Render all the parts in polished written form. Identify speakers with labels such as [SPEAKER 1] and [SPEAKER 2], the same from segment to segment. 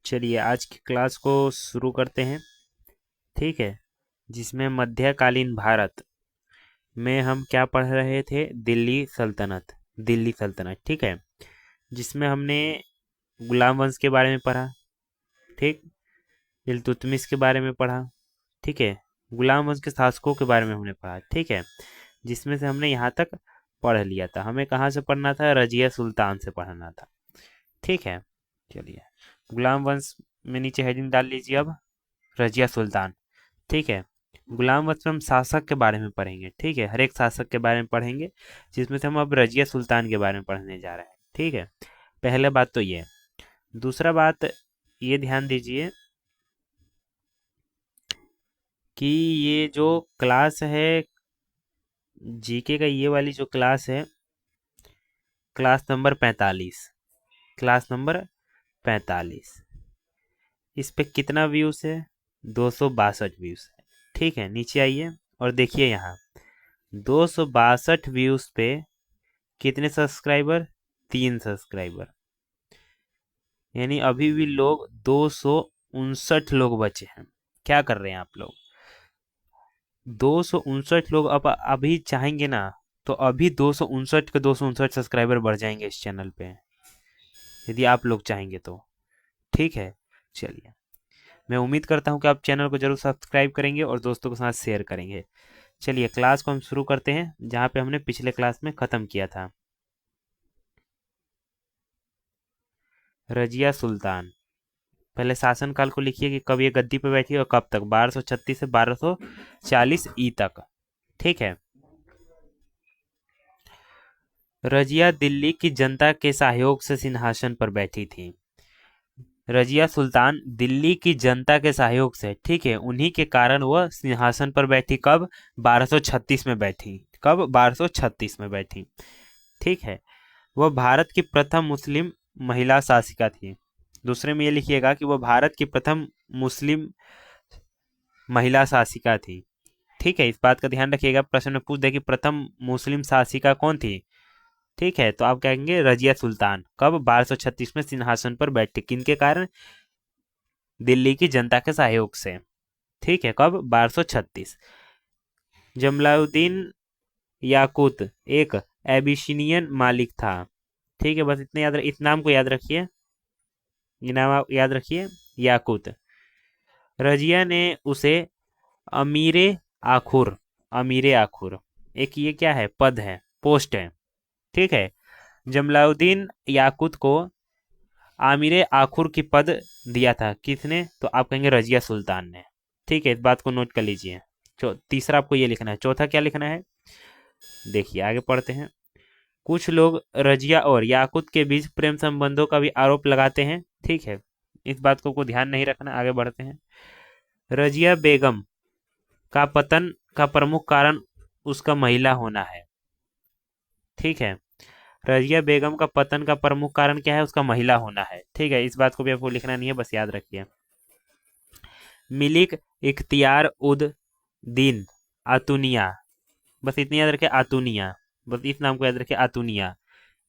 [SPEAKER 1] चलिए आज की क्लास को शुरू करते हैं। ठीक है, जिसमें मध्यकालीन भारत में हम क्या पढ़ रहे थे, दिल्ली सल्तनत। ठीक है, जिसमें हमने गुलाम वंश के बारे में पढ़ा। ठीक, इल्तुतमिश के बारे में पढ़ा। ठीक है, गुलाम वंश के शासकों के बारे में हमने पढ़ा। ठीक है, जिसमें से हमने यहाँ तक पढ़ लिया था। हमें कहाँ से पढ़ना था? रजिया सुल्तान से पढ़ना था। ठीक है, चलिए गुलाम वंश में नीचे हेडिंग डाल लीजिए अब, रजिया सुल्तान। ठीक है, गुलाम वंश में हम शासक के बारे में पढ़ेंगे। ठीक है, हर एक शासक के बारे में पढ़ेंगे, जिसमें से हम अब रजिया सुल्तान के बारे में पढ़ने जा रहे हैं। ठीक है, पहले बात तो ये। दूसरा बात ये ध्यान दीजिए कि ये जो क्लास है, जीके का ये वाली जो क्लास है, क्लास नंबर 45, क्लास नंबर 45, इस पे कितना व्यूज है? 262 व्यूज है। ठीक है, नीचे आइए और देखिए यहाँ 262 व्यूज पे कितने सब्सक्राइबर? 3 सब्सक्राइबर। यानी अभी भी लोग 259 लोग बचे हैं। क्या कर रहे हैं आप लोग? 259 लोग अब अभी चाहेंगे ना, तो अभी 259 के 259 सब्सक्राइबर बढ़ जाएंगे इस चैनल पे, यदि आप लोग चाहेंगे तो। ठीक है, चलिए मैं उम्मीद करता हूँ कि आप चैनल को जरूर सब्सक्राइब करेंगे और दोस्तों के साथ शेयर करेंगे। चलिए क्लास को हम शुरू करते हैं जहाँ पे हमने पिछले क्लास में ख़त्म किया था। रजिया सुल्तान, पहले शासनकाल को लिखिए कि कब ये गद्दी पे बैठी और कब तक। 1236 से 1240 ई तक। ठीक है, रजिया दिल्ली की जनता के सहयोग से सिंहासन पर बैठी थी। रजिया सुल्तान दिल्ली की जनता के सहयोग से, ठीक है, उन्हीं के कारण वह सिंहासन पर बैठी। कब? 1236 में बैठी। कब? 1236 में बैठी। ठीक है, वह भारत की प्रथम मुस्लिम महिला शासिका थी। दूसरे में ये लिखिएगा कि वह भारत की प्रथम मुस्लिम महिला शासिका थी। ठीक है, इस बात का ध्यान रखिएगा, प्रश्न में पूछ दे कि प्रथम मुस्लिम शासिका कौन थी। ठीक है, तो आप कहेंगे रजिया सुल्तान। कब? 1236 में सिंहासन पर बैठी, किनके कारण? दिल्ली की जनता के सहयोग से। ठीक है, कब? 1236। जमलाउद्दीन याकूत एक एबिसिनियन मालिक था। ठीक है, बस इतने इस नाम को याद रखिए, ये नाम आप याद रखिए, याकूत। रजिया ने उसे अमीरे आखुर, अमीरे आखुर, एक ये क्या है? पद है, पोस्ट है। ठीक है, जमलाउद्दीन याकूत को आमिर आखुर की पद दिया था। किसने? तो आप कहेंगे रजिया सुल्तान ने। ठीक है, इस बात को नोट कर लीजिए। तीसरा आपको ये लिखना है। चौथा क्या लिखना है? देखिए आगे पढ़ते हैं। कुछ लोग रजिया और याकूत के बीच प्रेम संबंधों का भी आरोप लगाते हैं। ठीक है, इस बात को ध्यान नहीं रखना, आगे बढ़ते हैं। रजिया बेगम का पतन का प्रमुख कारण उसका महिला होना है। ठीक है, रजिया बेगम का पतन का प्रमुख कारण क्या है? उसका महिला होना है। ठीक है, इस बात को भी आपको लिखना नहीं है, बस याद रखिए। मिलिक इख्तियार उद दीन आतुनिया, बस इतनी याद रखिए, आतुनिया, बस इस नाम को याद रखिए, आतुनिया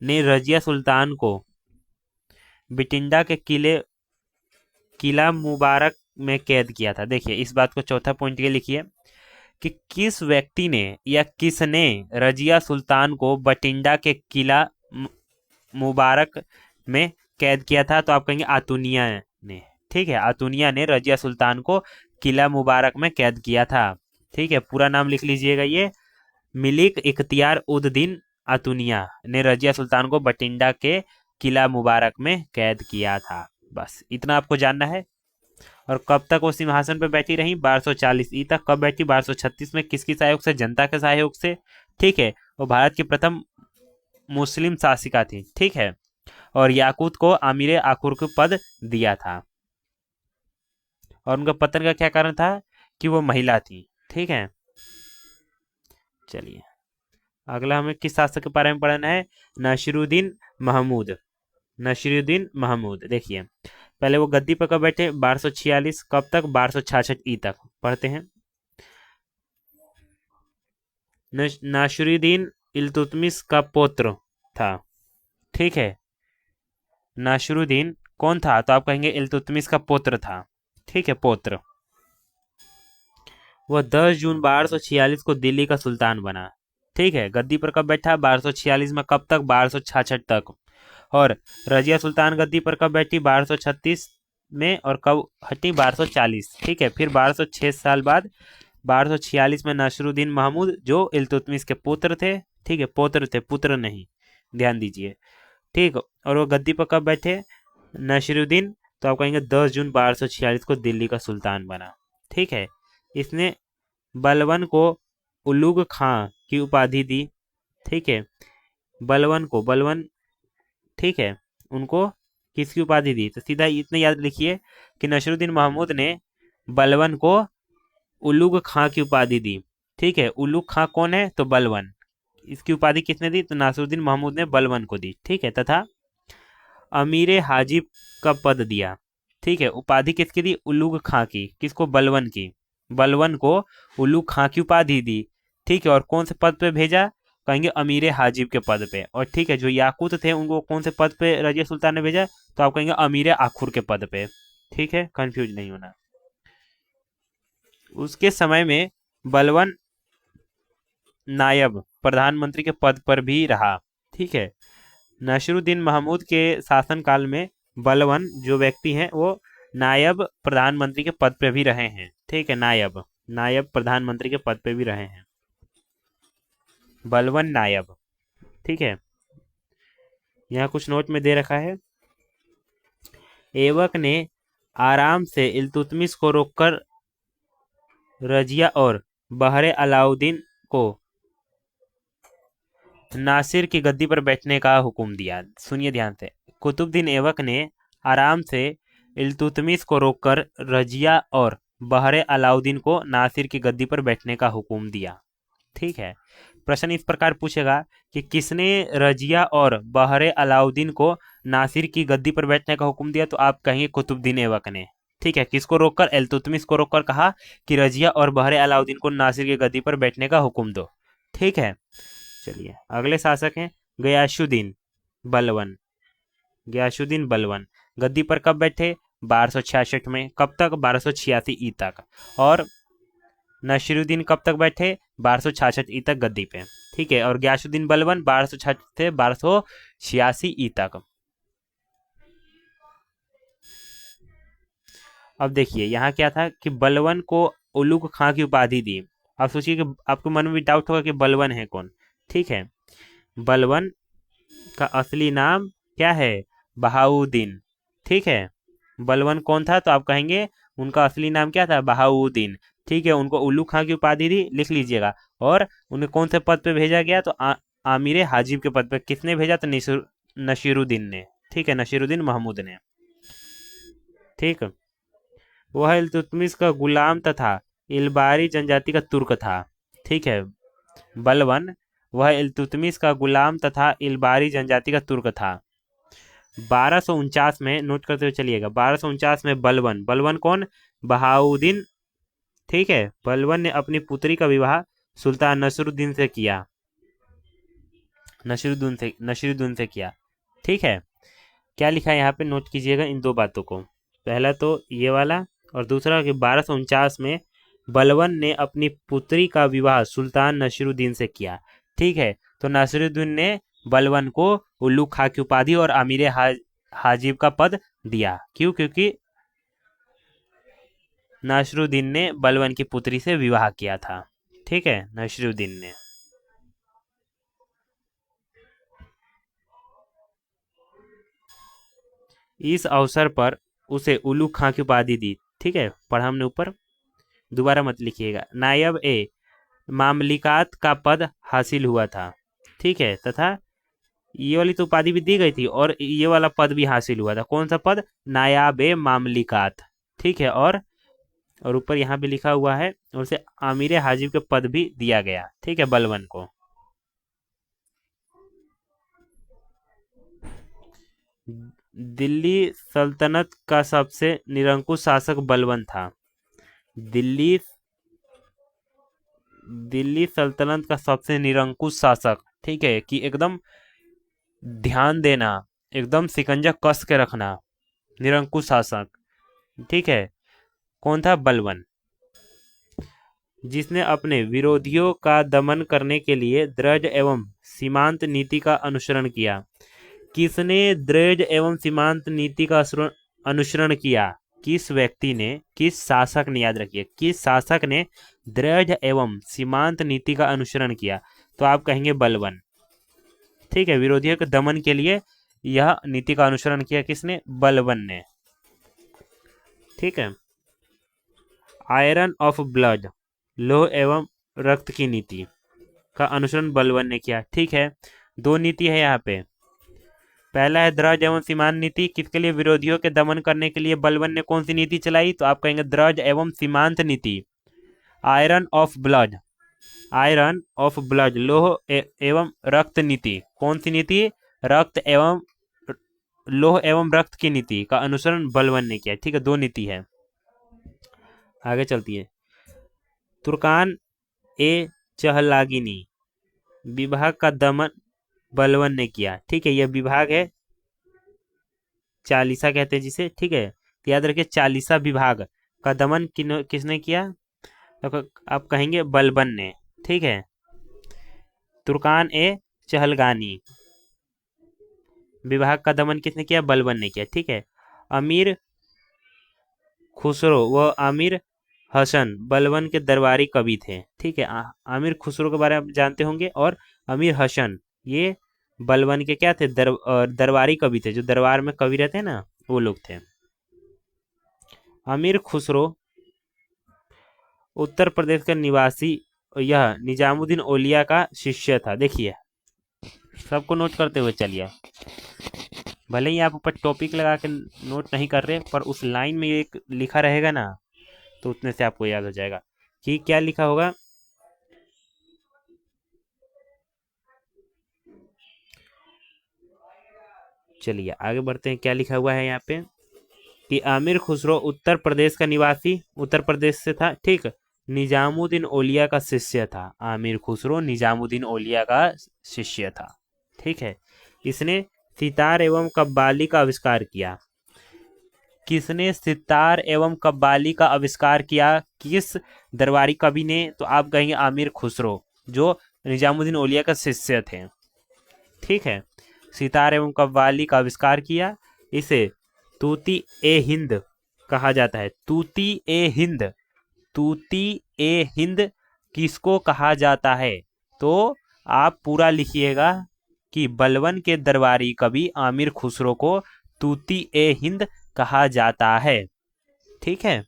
[SPEAKER 1] ने रजिया सुल्तान को बिटिंडा के किला मुबारक में कैद किया था। देखिए इस बात को चौथा पॉइंट ये लिखिए कि किस व्यक्ति ने या किसने रजिया सुल्तान को बटिंडा के किला मुबारक में कैद किया था? तो आप कहेंगे आतुनिया ने। ठीक है, आतुनिया ने रजिया सुल्तान को किला मुबारक में कैद किया था। ठीक है, पूरा नाम लिख लीजिएगा, ये मिलिक इख्तियार उद दीन आतुनिया ने रजिया सुल्तान को बटिंडा के किला मुबारक में कैद किया था। बस इतना आपको जानना है। और कब तक वो सिंहासन पर बैठी रही? 1240 ई तक। कब बैठी? 1236 में। किसकी सहयोग से? जनता के सहयोग से। ठीक है, वो भारत की प्रथम मुस्लिम शासिका थी। ठीक है, और याकूत को आमिर आखुर को पद दिया था। और उनका पतन का क्या कारण था? कि वो महिला थी। ठीक है, चलिए अगला हमें किस शासक के बारे में पढ़ना है? नासिरुद्दीन महमूद। नासिरुद्दीन महमूद, देखिए पहले वो गद्दी पर कब बैठे? 1246। कब तक? 1266 ई तक। पढ़ते हैं। नासिरुद्दीन इल्तुतमिश का पुत्र था। ठीक है, नासिरुद्दीन कौन था? तो आप कहेंगे इल्तुतमिश का पुत्र था। ठीक है, पुत्र। वह 10 जून 1246 को दिल्ली का सुल्तान बना। ठीक है, गद्दी पर कब बैठा? 1246 में। कब तक? 1266 तक। और रजिया सुल्तान गद्दी पर कब बैठी? 1236 में। और कब हटी? 1240। ठीक है, फिर 1206 साल बाद 1246 में नसरुद्दीन महमूद, जो इल्तुतमिश के पुत्र थे, ठीक है, पुत्र थे, पुत्र नहीं, ध्यान दीजिए। ठीक, और वो गद्दी पर कब बैठे? नसरुद्दीन, तो आप कहेंगे 10 जून 1246 को दिल्ली का सुल्तान बना। ठीक है, इसने बलवन को उलुग खां की उपाधि दी। ठीक है, बलवन, ठीक है, उनको किसकी उपाधि दी? तो सीधा इतने याद लिखिए कि नसरुद्दीन महमूद ने बलवन को उलुग खां की उपाधि दी। ठीक है, उलुग खां कौन है? तो बलवन। इसकी उपाधि किसने दी? तो नासिरुद्दीन महमूद ने बलवन को दी। ठीक है, तथा अमीर हाजिब का पद दिया। ठीक है, उपाधि किसकी दी? उलुग खां की। किसको? बलवन की। बलवन को उलुग खां की उपाधि दी। ठीक है, और कौन से पद पे भेजा? कहेंगे अमीर हाजिब के पद पे। और ठीक है, जो याकूत थे उनको कौन से पद पे रजिया सुल्तान ने भेजा? तो आप कहेंगे अमीर आखुर के पद पे। ठीक है, कंफ्यूज नहीं होना। उसके समय में बलवन नायब प्रधानमंत्री के पद पर भी रहा। ठीक है, नसरुद्दीन महमूद के शासनकाल में बलवन जो व्यक्ति हैं वो नायब प्रधानमंत्री के पद पे भी रहे हैं। ठीक है, नायब प्रधानमंत्री के पद पे भी रहे हैं, बलवन नायब। ठीक है, यहाँ कुछ नोट में दे रखा है। ऐबक ने आराम से इल्तुतमिश को रोककर रजिया और बहरे अलाउद्दीन को नासिर की गद्दी पर बैठने का हुक्म दिया। सुनिए ध्यान से। कुतुबुद्दीन ऐबक ने आराम से इल्तुतमिश को रोककर रजिया और बहरे अलाउद्दीन को नासिर की गद्दी पर बैठने का हुक्म दिया। ठीक है, प्रश्न इस प्रकार पूछेगा कि किसने रजिया और बहरे अलाउद्दीन को नासिर की गद्दी पर बैठने का हुक्म दिया? तो आप कहेंगे कुतुबुद्दीन ऐबक ने। ठीक है, किसको रोककर? इल्तुतमिश को रोककर कहा कि रजिया और बहरे अलाउद्दीन को नासिर की गद्दी पर बैठने का हुक्म दो। ठीक है, चलिए अगले शासक हैं गयासुद्दीन बलवन। गयासुद्दीन बलवन गद्दी पर कब बैठे? 1266 में। कब तक? 1286 ई तक। और नसीरुद्दीन कब तक बैठे? 1266 ई तक गद्दी पे। ठीक है, और गयासुद्दीन बलवन 1266 से 1286 ई तक। अब देखिए यहाँ क्या था कि बलवन को उलुग खां की उपाधि दी। अब सोचिए कि आपके मन में भी डाउट होगा कि बलवन है कौन। ठीक है, बलवन का असली नाम क्या है? बहाउद्दीन। ठीक है, बलवन कौन था? तो आप कहेंगे उनका असली नाम क्या था? बहाउद्दीन। ठीक है, उनको उल्लू खां की उपाधि दी, लिख लीजिएगा। और उन्हें कौन से पद पे भेजा गया? तो आमिर हाजिब के पद पे। किसने भेजा? तो नसीरुद्दीन ने। ठीक है, नसीरुद्दीन महमूद ने। ठीक, वह इल्तुतमिश का गुलाम तथा इलबारी जनजाति का तुर्क था। ठीक है, बलवन वह इल्तुतमिश का गुलाम तथा इलबारी जनजाति का तुर्क था। 1249 में, नोट करते हुए चलिएगा, 1249 में बलवन कौन? बहाउद्दीन। ठीक है, बलवन ने अपनी पुत्री का विवाह सुल्तान नसरुद्दीन से किया। नसरुद्दीन से किया। ठीक है, क्या लिखा है यहाँ पे? नोट कीजिएगा इन दो बातों को। पहला तो ये वाला, और दूसरा कि 1249 में बलवन ने अपनी पुत्री का विवाह सुल्तान नसरुद्दीन से किया। ठीक है, तो नसरुद्दीन ने बलवन को उल्लू खां की उपाधि और अमीर हाजिब का पद दिया। क्यों? क्योंकि नसरुद्दीन ने बलवन की पुत्री से विवाह किया था। ठीक है, नसरुद्दीन ने। इस अवसर पर उसे उल्लू खां की उपाधि दी। ठीक है, पढ़ा हमने ऊपर, दोबारा मत लिखिएगा। नायब ए मामलिकात का पद हासिल हुआ था। ठीक है, तथा ये वाली तो उपाधि भी दी गई थी और ये वाला पद भी हासिल हुआ था। कौन सा पद? नायाब ए मामलिकात। ठीक है, और ऊपर यहाँ भी लिखा हुआ है, और उसे आमिर हाजिब के पद भी दिया गया। ठीक है, बलवन को। दिल्ली सल्तनत का सबसे निरंकुश शासक बलवन था। दिल्ली सल्तनत का सबसे निरंकुश शासक। ठीक है, कि एकदम ध्यान देना, एकदम शिकंजा कस के रखना। निरंकुश शासक, ठीक है। कौन था? बलबन, जिसने अपने विरोधियों का दमन करने के लिए दृढ़ एवं सीमांत नीति का अनुसरण किया। किसने दृढ़ एवं सीमांत नीति का अनुसरण किया? किस व्यक्ति ने, किस शासक ने, याद रखिए, किस शासक ने दृढ़ एवं सीमांत नीति का अनुसरण किया? तो आप कहेंगे बलबन, ठीक है। विरोधियों के दमन के लिए यह नीति का अनुसरण किया किसने? बलबन ने, ठीक है। आयरन ऑफ ब्लड, लोह एवं रक्त की नीति का अनुसरण बलबन ने किया, ठीक है। दो नीति है यहाँ पे। पहला है दृढ़ एवं सीमांत नीति, किसके लिए? विरोधियों के दमन करने के लिए बलबन ने कौन सी नीति चलाई? तो आप कहेंगे दृढ़ एवं सीमांत नीति। Iron of blood, iron of blood, लोह एवं रक्त नीति, कौन सी नीति? रक्त एवं लोह एवं रक्त की नीति का अनुसरण बलबन ने किया, ठीक है। दो नीति है। आगे चलती है। तुर्कान ए चहलागिनी विभाग का दमन बलबन ने किया, ठीक है। यह विभाग है, चालीसा कहते हैं जिसे, ठीक है। तो याद रखिए, चालीसा विभाग का दमन किसने किया? तो आप कहेंगे बलबन ने, ठीक है। तुर्कान ए चहलगानी विभाग का दमन किसने किया? बलबन ने किया, ठीक है। अमीर खुसरो व आमिर हसन बलबन के दरबारी कवि थे, ठीक है। आमिर खुसरो के बारे में आप जानते होंगे, और अमीर हसन ये बलबन के क्या थे? दरबारी कवि थे, जो दरबार में कवि रहते हैं ना, वो लोग थे। अमीर खुसरो उत्तर प्रदेश का निवासी, यह निजामुद्दीन औलिया का शिष्य था। देखिए, सबको नोट करते हुए चलिए, भले ही आप ऊपर टॉपिक लगा के नोट नहीं कर रहे, पर उस लाइन में एक लिखा रहेगा ना, तो उतने से आपको याद हो जाएगा कि क्या लिखा होगा। चलिए आगे बढ़ते हैं, क्या लिखा हुआ है यहाँ पे कि आमिर खुसरो उत्तर प्रदेश का निवासी, उत्तर प्रदेश से था, ठीक। निजामुद्दीन औलिया का शिष्य था। आमिर खुसरो निजामुद्दीन औलिया का शिष्य था, ठीक है। इसने सितार एवं कव्वाली का आविष्कार किया। किसने सितार एवं कव्वाली का आविष्कार किया? किस दरबारी कवि ने? तो आप कहेंगे आमिर खुसरो, जो निजामुद्दीन औलिया का शिष्य थे, ठीक है। सितार एवं कव्वाली का आविष्कार किया। इसे तूती ए हिंद कहा जाता है। तूती ए हिंद, तूती ए हिंद किसको कहा जाता है? तो आप पूरा लिखिएगा कि बलबन के दरबारी कवि आमिर खुसरो को तूती ए हिंद कहा जाता है, ठीक है।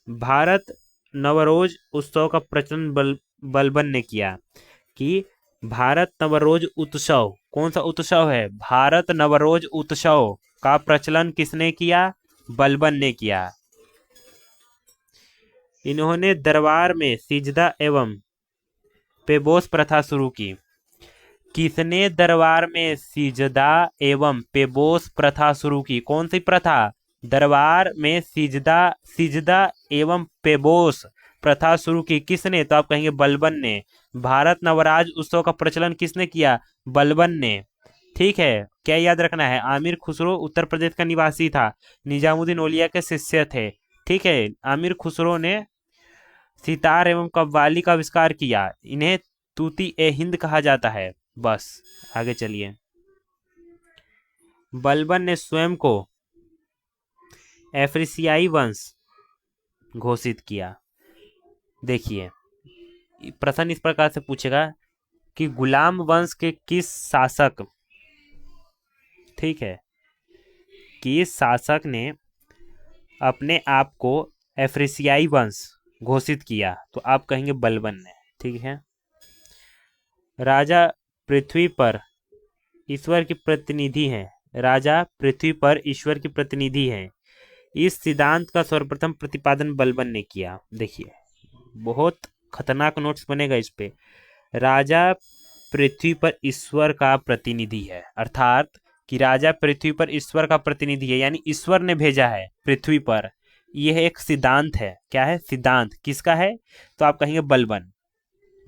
[SPEAKER 1] भारत नवरोज उत्सव का प्रचलन बलबन ने किया। कि भारत नवरोज उत्सव, कौन सा उत्सव है? भारत नवरोज उत्सव का प्रचलन किसने किया? बलबन ने किया। इन्होंने दरबार में सिजदा एवं पेबोस प्रथा शुरू की। किसने दरबार में सिजदा एवं पेबोस प्रथा शुरू की? कौन सी प्रथा? दरबार में सिजदा एवं पेबोस प्रथा शुरू की। किसने? तो आप कहेंगे बलबन ने। भारत नवराज उत्सव का प्रचलन किसने किया? बलबन ने, ठीक है। क्या याद रखना है? आमिर खुसरो उत्तर प्रदेश का निवासी था, निजामुद्दीन औलिया के शिष्य थे, ठीक है। आमिर खुसरो ने सितार एवं कव्वाली का आविष्कार किया। इन्हें तूती ए हिंद कहा जाता है। बस आगे चलिए। बलबन ने स्वयं को एफ्रिसियाई वंश घोषित किया। देखिए, प्रश्न इस प्रकार से पूछेगा कि गुलाम वंश के किस शासक, ठीक है, किस शासक ने अपने आप को एफ्रिसियाई वंश घोषित किया? तो आप कहेंगे बलबन ने, ठीक है। राजा पृथ्वी पर ईश्वर की प्रतिनिधि है। राजा पृथ्वी पर ईश्वर की प्रतिनिधि है। इस सिद्धांत का सर्वप्रथम प्रतिपादन बलबन ने किया। देखिए, बहुत खतरनाक नोट्स बनेगा इस पे। राजा पृथ्वी पर ईश्वर का प्रतिनिधि है, अर्थात कि राजा पृथ्वी पर ईश्वर का प्रतिनिधि है, यानी ईश्वर ने भेजा है पृथ्वी पर। यह एक सिद्धांत है। क्या है? सिद्धांत। किसका है? तो आप कहेंगे बलबन,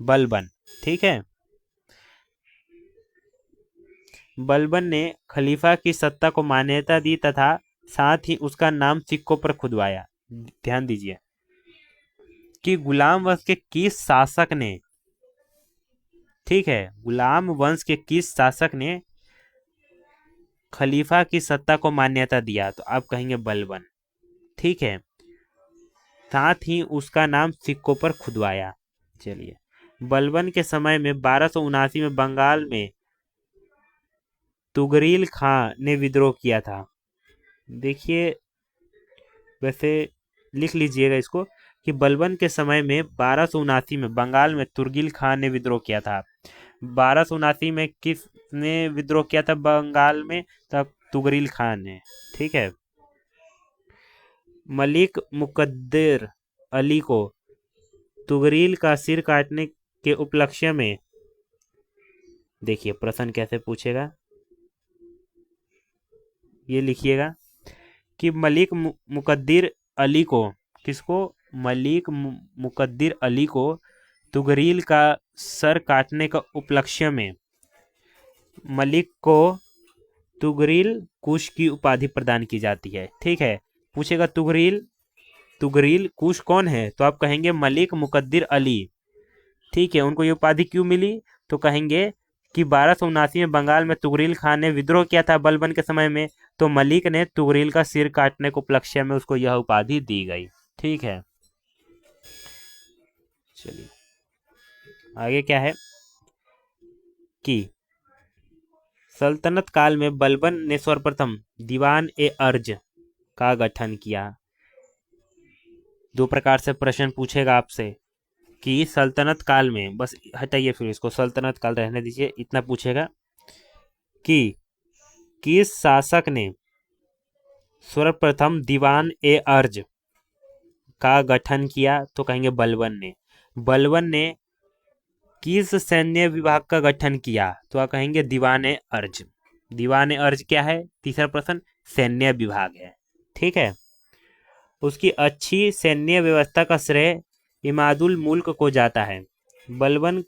[SPEAKER 1] बलबन, ठीक है। बलबन ने खलीफा की सत्ता को मान्यता दी तथा साथ ही उसका नाम सिक्कों पर खुदवाया। ध्यान दीजिए कि गुलाम वंश के किस शासक ने, ठीक है, गुलाम वंश के किस शासक ने खलीफा की सत्ता को मान्यता दिया, तो आप कहेंगे बलबन। ठीक है, साथ ही उसका नाम सिक्कों पर खुदवाया। चलिए, बलबन के समय में 1279 में बंगाल में तुगरील खां ने विद्रोह किया था। देखिए, वैसे लिख लीजिएगा इसको कि बलबन के समय में 1279 में बंगाल में तुर्गिल खान ने विद्रोह किया था। 1279 में किसने विद्रोह किया था बंगाल में? तब तुगरील खान ने। ठीक है, मलिक मुकद्दर अली को तुगरील का सिर काटने के उपलक्ष्य में, देखिए प्रश्न कैसे पूछेगा, ये लिखिएगा कि मलिक मुकद्दर अली को, किसको? मलिक मुकद्दर अली को तुगरील का सर काटने का उपलक्ष्य में मलिक को तुगरील कुश की उपाधि प्रदान की जाती है। ठीक है, पूछेगा तुगरील कुश कौन है, तो आप कहेंगे मलिक मुकद्दर अली। ठीक है, उनको ये उपाधि क्यों मिली, तो कहेंगे कि 1279 में बंगाल में तुगरील खान ने विद्रोह किया था बलबन के समय में, तो मलिक ने तुगरील का सिर काटने के उपलक्ष्य में उसको यह उपाधि दी गई। ठीक है, चलिए आगे क्या है कि सल्तनत काल में बलबन ने सर्वप्रथम दीवान ए अर्ज का गठन किया। दो प्रकार से प्रश्न पूछेगा आपसे कि सल्तनत काल में, बस हटाइए फिर इसको, सल्तनत काल रहने दीजिए, इतना पूछेगा कि किस शासक ने सर्वप्रथम दीवान ए अर्ज का गठन किया, तो कहेंगे बलबन ने। बलबन ने किस सैन्य विभाग का गठन किया, तो आप कहेंगे दीवान ए अर्ज। दीवान ए अर्ज क्या है? तीसरा प्रश्न सैन्य विभाग है। ठीक है, उसकी अच्छी सैन्य व्यवस्था का श्रेय इमादुल मुल्क को जाता है। बलबन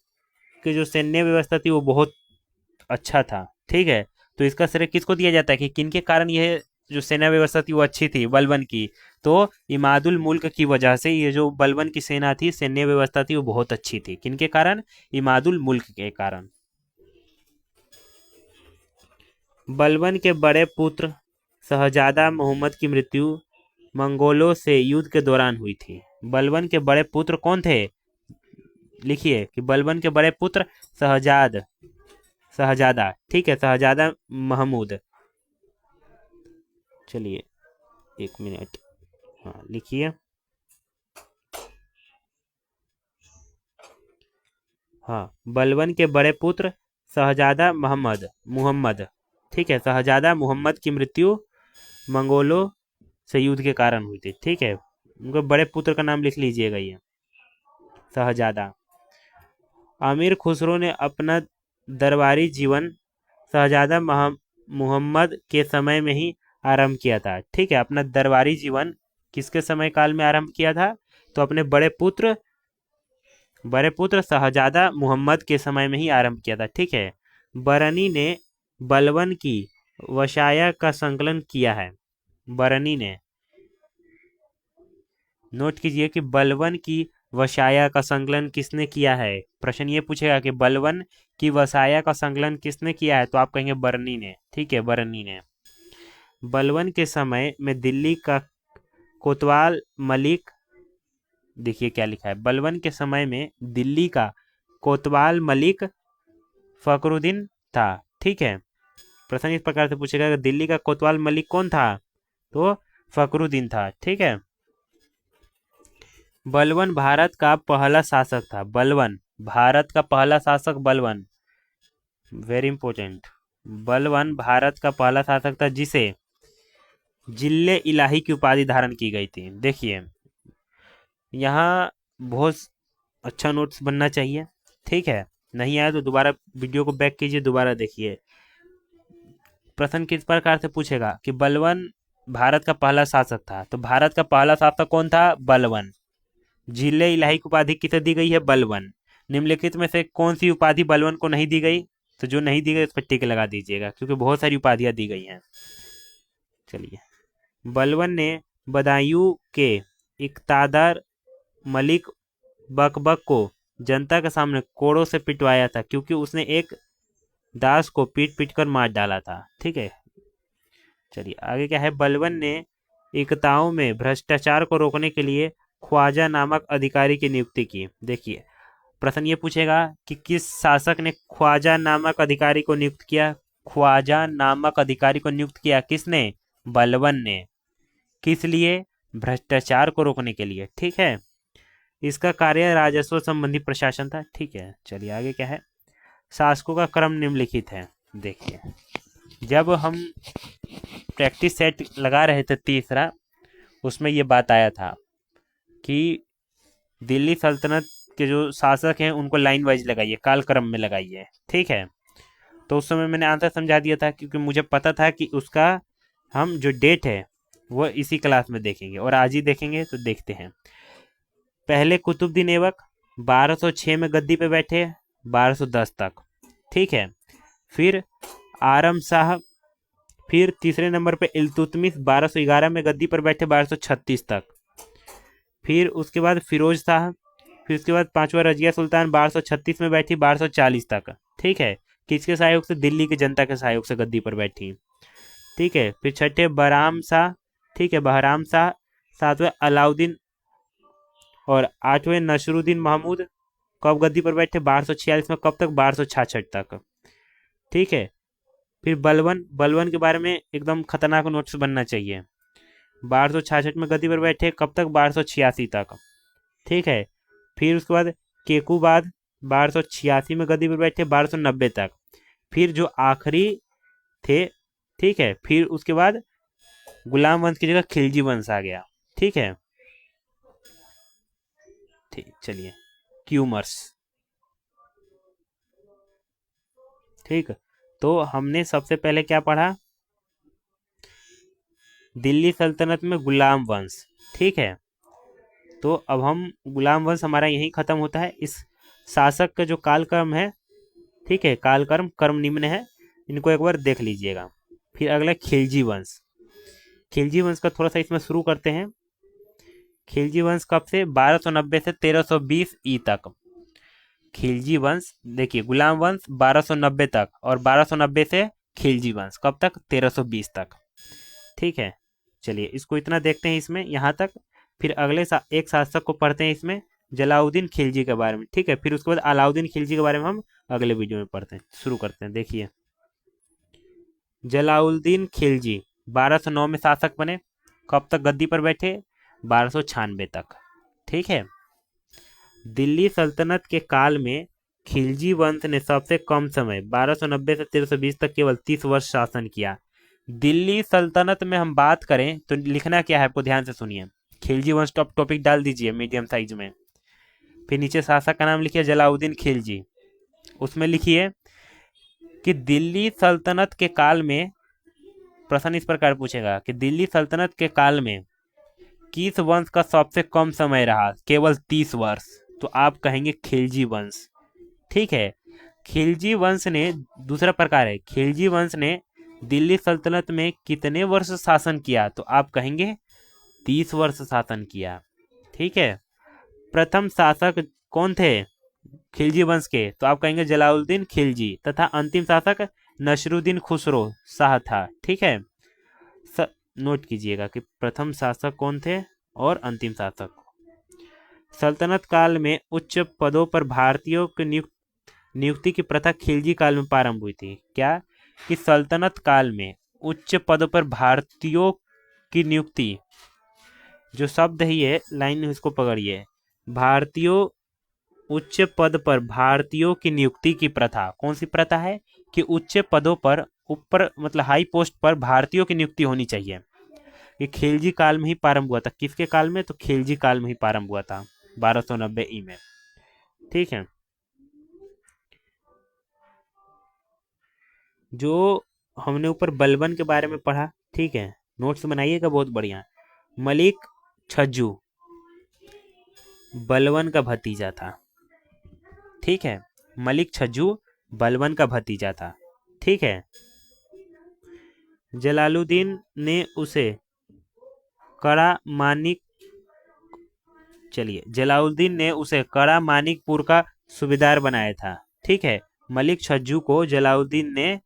[SPEAKER 1] की जो सैन्य व्यवस्था थी वो बहुत अच्छा था। ठीक है, तो इसका श्रेय किसको दिया जाता है कि किनके कारण यह जो सेना व्यवस्था थी वो अच्छी थी बलबन की? तो इमादुल मुल्क की वजह से ये जो बलबन की सेना थी, सैन्य व्यवस्था थी, वो बहुत अच्छी थी। किनके कारण? इमादुल मुल्क के कारण। बलबन के बड़े पुत्र शहजादा मोहम्मद की मृत्यु मंगोलों से युद्ध के दौरान हुई थी। बलबन के बड़े पुत्र कौन थे? लिखिए कि बलबन के बड़े पुत्र शहजादा, ठीक है, शहजादा महमूद। चलिए एक मिनट, हाँ लिखिए। हाँ, बलबन के बड़े पुत्र शहजादा मुहम्मद, ठीक है, शहजादा मुहम्मद की मृत्यु मंगोलों से युद्ध के कारण हुई थी। ठीक है, उनके बड़े पुत्र का नाम लिख लीजिएगा, ये शहजादा। अमीर खुसरो ने अपना दरबारी जीवन शहजादा मुहम्मद के समय में ही आरंभ किया था। ठीक है, अपना दरबारी जीवन किसके समय काल में आरंभ किया था? तो अपने बड़े पुत्र शहजादा मुहम्मद के समय में ही आरंभ किया था। ठीक है, बरनी ने बलबन की वसाया का संकलन किया है। बरनी ने, नोट कीजिए कि बलबन की वसाया का संकलन किसने किया है? प्रश्न ये पूछेगा कि बलबन की वसाया का संकलन किसने किया है, तो आप कहेंगे बरनी ने। ठीक है, बरनी ने। बलबन के समय में दिल्ली का कोतवाल मलिक, देखिए क्या लिखा है, बलबन के समय में दिल्ली का कोतवाल मलिक फखरुद्दीन था। ठीक है, प्रश्न इस प्रकार से पूछेगा कि दिल्ली का कोतवाल मलिक कौन था, तो फखरुद्दीन था। ठीक है, बलबन भारत का पहला शासक था। बलबन भारत का पहला शासक, बलबन, वेरी इंपॉर्टेंट, बलबन भारत का पहला शासक था जिसे जिले इलाही की उपाधि धारण की गई थी। देखिए यहाँ बहुत अच्छा नोट्स बनना चाहिए। ठीक है, नहीं आया तो दोबारा वीडियो को बैक कीजिए, दोबारा देखिए। प्रश्न किस प्रकार से पूछेगा कि बलबन भारत का पहला शासक था, तो भारत का पहला शासक कौन था? बलबन। जिले इलाही की उपाधि किसे दी गई है? बलबन। निम्नलिखित में से कौन सी उपाधि बलबन को नहीं दी गई? तो जो नहीं दी गई उस पर टिक लगा दीजिएगा, क्योंकि बहुत सारी उपाधियां दी गई हैं। चलिए बलबन ने बदायूं के इक़्तिदार मलिक बकबक को जनता के सामने कोड़ों से पिटवाया था, क्योंकि उसने एक दास को पीट पीट कर मार डाला था। ठीक है, चलिए आगे क्या है। बलबन ने इकताओं में भ्रष्टाचार को रोकने के लिए ख्वाजा नामक अधिकारी की नियुक्ति की। देखिए, प्रश्न ये पूछेगा कि किस शासक ने ख्वाजा नामक अधिकारी को नियुक्त किया। ख्वाजा नामक अधिकारी को नियुक्त किया किसने? बलबन ने। किस लिए? भ्रष्टाचार को रोकने के लिए। ठीक है, इसका कार्य राजस्व संबंधी प्रशासन था। ठीक है, चलिए आगे क्या है। शासकों का क्रम निम्नलिखित है। देखिए, जब हम प्रैक्टिस सेट लगा रहे थे तीसरा, उसमें ये बात आया था कि दिल्ली सल्तनत के जो शासक हैं उनको लाइन वाइज लगाइए, कालक्रम में लगाइए। ठीक है, तो उस समय मैंने आंसर समझा दिया था, क्योंकि मुझे पता था कि उसका हम जो डेट है वो इसी क्लास में देखेंगे, और आज ही देखेंगे। तो देखते हैं। पहले कुतुबुद्दीन ऐबक 1206 में गद्दी पे बैठे 1210 तक। ठीक है, फिर आरम शाह, फिर तीसरे नंबर पे इल्तुतमिश 1211 में गद्दी पर बैठे 1236 तक। फिर उसके बाद फिरोज शाह, फिर उसके बाद पांचवा रजिया सुल्तान 1236 में बैठी 1240 तक। ठीक है, किसके सहयोग से? दिल्ली की जनता के सहयोग से गद्दी पर बैठी। ठीक है, फिर छठे बहराम शाह। ठीक है, बहराम शाह। सातवें अलाउद्दीन और आठवें नसरुद्दीन महमूद कब गद्दी पर बैठे? 1246 में। कब तक? 1266 तक। ठीक है, फिर बलबन, बलबन के बारे में एकदम खतरनाक नोट्स बनना चाहिए। 1266 में गद्दी पर बैठे, कब तक? 1286 तक। ठीक है, फिर उसके बाद केकूबाद 1286 में गद्दी पर बैठे 1290 तक। फिर जो आखिरी थे, ठीक है, फिर उसके बाद गुलाम वंश की जगह खिलजी वंश आ गया। ठीक है, ठीक, चलिए क्यूमर्स। ठीक, तो हमने सबसे पहले क्या पढ़ा? दिल्ली सल्तनत में गुलाम वंश। ठीक है, तो अब हम गुलाम वंश हमारा यहीं खत्म होता है। इस शासक का जो कालक्रम है, ठीक है, कालक्रम कर्म निम्न है, इनको एक बार देख लीजिएगा। फिर अगला खिलजी वंश। खिलजी वंश का थोड़ा सा इसमें शुरू करते हैं। खिलजी वंश कब से? 1290 से 1320 ई तक। खिलजी वंश, देखिए, गुलाम वंश 1290 तक, और 1290 से खिलजी वंश कब तक? 1320 तक। ठीक है, चलिए इसको इतना देखते हैं इसमें यहाँ तक। फिर अगले एक शासक को पढ़ते हैं इसमें, जलाउद्दीन खिलजी के बारे में। ठीक है, फिर उसके बाद अलाउद्दीन खिलजी के बारे में हम अगले वीडियो में पढ़ते हैं। शुरू करते हैं। देखिए, जलाउद्दीन खिलजी 1209 में शासक बने। कब तक गद्दी पर बैठे? 1296 तक। ठीक है, दिल्ली सल्तनत के काल में खिलजी वंश ने सबसे कम समय 1290 से 1320 तक केवल 30 वर्ष शासन किया। दिल्ली सल्तनत में हम बात करें तो लिखना क्या है, आपको ध्यान से सुनिए। खिलजी वंश टॉपिक डाल दीजिए मीडियम साइज में। फिर नीचे शासक का नाम लिखिए जलाउद्दीन खिलजी। उसमें लिखिए कि दिल्ली सल्तनत के काल में, प्रश्न इस प्रकार पूछेगा कि दिल्ली सल्तनत के काल में किस वंश का सबसे कम समय रहा? केवल 30 वर्ष। तो आप कहेंगे खिलजी वंश। ठीक है, खिलजी वंश ने, दूसरा प्रकार है, खिलजी वंश ने दिल्ली सल्तनत में कितने वर्ष शासन किया? तो आप कहेंगे 30 वर्ष शासन किया। ठीक है, प्रथम शासक कौन थे खिलजी वंश के? तो आप कहेंगे जलालुद्दीन खिलजी, तथा अंतिम शासक नसरुद्दीन खुसरो शाह था। ठीक है, नोट कीजिएगा कि प्रथम शासक कौन थे और अंतिम शासक। सल्तनत काल में उच्च पदों पर भारतीयों की नियुक्ति की प्रथा खिलजी काल में प्रारंभ हुई थी। क्या? कि सल्तनत काल में उच्च पदों पर भारतीयों की नियुक्ति, जो शब्द है ये लाइन इसको पकड़िए, भारतीयों, उच्च पद पर भारतीयों की नियुक्ति की प्रथा। कौन सी प्रथा है? कि उच्च पदों पर, ऊपर मतलब हाई पोस्ट पर भारतीयों की नियुक्ति होनी चाहिए। ये खिलजी काल में ही प्रारंभ हुआ था। किसके काल में? तो खिलजी काल में ही प्रारंभ हुआ था 1290 ई में। ठीक है, जो हमने ऊपर बलबन के बारे में पढ़ा, ठीक है, नोट्स बनाइएगा बहुत बढ़िया। मलिक छज्जू बलबन का भतीजा था। ठीक है, मलिक छज्जू बलबन का भतीजा था। ठीक है, जलालुद्दीन ने उसे कड़ा मानिक चलिए जलालुद्दीन ने उसे कड़ा मानिकपुर का सूबेदार बनाया था। ठीक है, मलिक छज्जू को जलालुद्दीन ने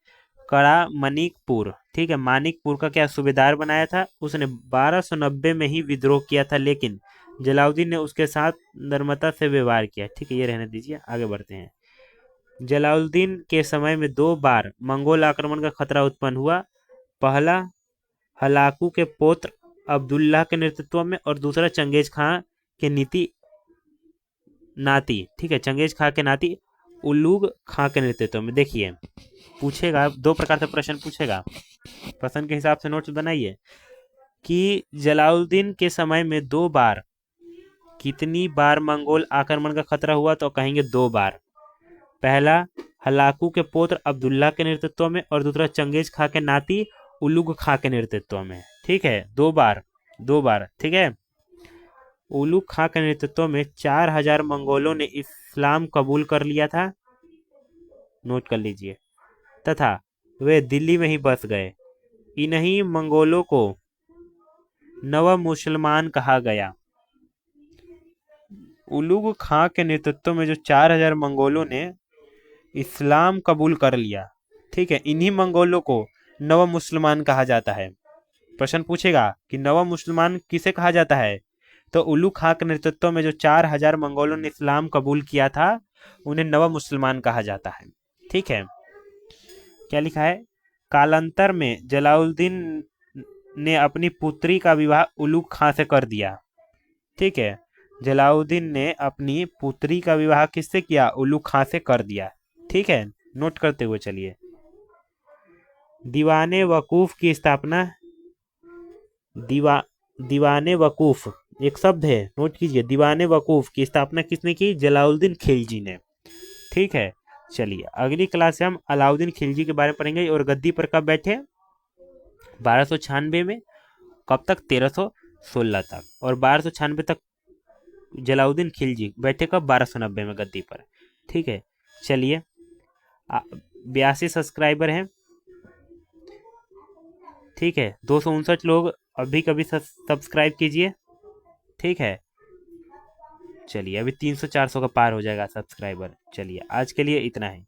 [SPEAKER 1] कड़ा मानिकपुर, ठीक है, मानिकपुर का क्या सूबेदार बनाया था। उसने 1290 में ही विद्रोह किया था, लेकिन जलालुद्दीन ने उसके साथ नम्रता से व्यवहार किया। ठीक है, ये रहने दीजिए, आगे बढ़ते हैं। जलालुद्दीन के समय में 2 बार मंगोल आक्रमण का खतरा उत्पन्न हुआ। पहला हलाकू के पुत्र अब्दुल्लाह के नेतृत्व में और दूसरा चंगेज खां के नाती, ठीक है, चंगेज खां के नाती उलूग खां के नेतृत्व में। देखिए पूछेगा, 2 प्रकार से प्रश्न पूछेगा, प्रश्न के हिसाब से नोट्स बनाइए कि जलालुद्दीन के समय में 2 बार, कितनी बार मंगोल आक्रमण का खतरा हुआ, तो कहेंगे 2 बार। पहला हलाकू के पुत्र अब्दुल्ला के नेतृत्व में और दूसरा चंगेज खां के नाती उलुग खां के नेतृत्व में। ठीक है, 2 बार, 2 बार, ठीक है। उलुग खां के नेतृत्व में 4000 मंगोलों ने इस्लाम कबूल कर लिया था, नोट कर लीजिए, तथा वे दिल्ली में ही बस गए। इन्हीं मंगोलों को नव मुसलमान कहा गया। उलुग खां के नेतृत्व में जो 4000 मंगोलों ने इस्लाम कबूल कर लिया, ठीक है, इन्हीं मंगोलों को नव मुसलमान कहा जाता है। प्रश्न पूछेगा कि नव मुसलमान किसे कहा जाता है, तो उलुग खां के नेतृत्व में जो 4000 मंगोलों ने इस्लाम कबूल किया था, उन्हें नव मुसलमान कहा जाता है। ठीक है, क्या लिखा है, कालांतर में जलालुद्दीन ने अपनी पुत्री का विवाह उलुग खां से कर दिया। ठीक है, जलालुद्दीन ने अपनी पुत्री का विवाह किससे किया, उलुग खां से कर दिया। ठीक है, नोट करते हुए चलिए। दीवाने वकूफ की स्थापना, दीवाने वकूफ एक शब्द है, नोट कीजिए, दीवाने वकूफ की स्थापना किसने की, जलालुद्दीन खिलजी ने। ठीक है, चलिए अगली क्लास से हम अलाउद्दीन खिलजी के बारे में पढ़ेंगे। और गद्दी पर कब बैठे, 1296 में, कब तक, 1316 तक। और 1296 तक जलालुद्दीन खिलजी बैठे कब, 1290 में गद्दी पर। ठीक है, चलिए 82 सब्सक्राइबर हैं। ठीक है, 259 लोग अभी कभी सब्सक्राइब कीजिए। ठीक है, चलिए अभी 300-400 का पार हो जाएगा सब्सक्राइबर। चलिए आज के लिए इतना है।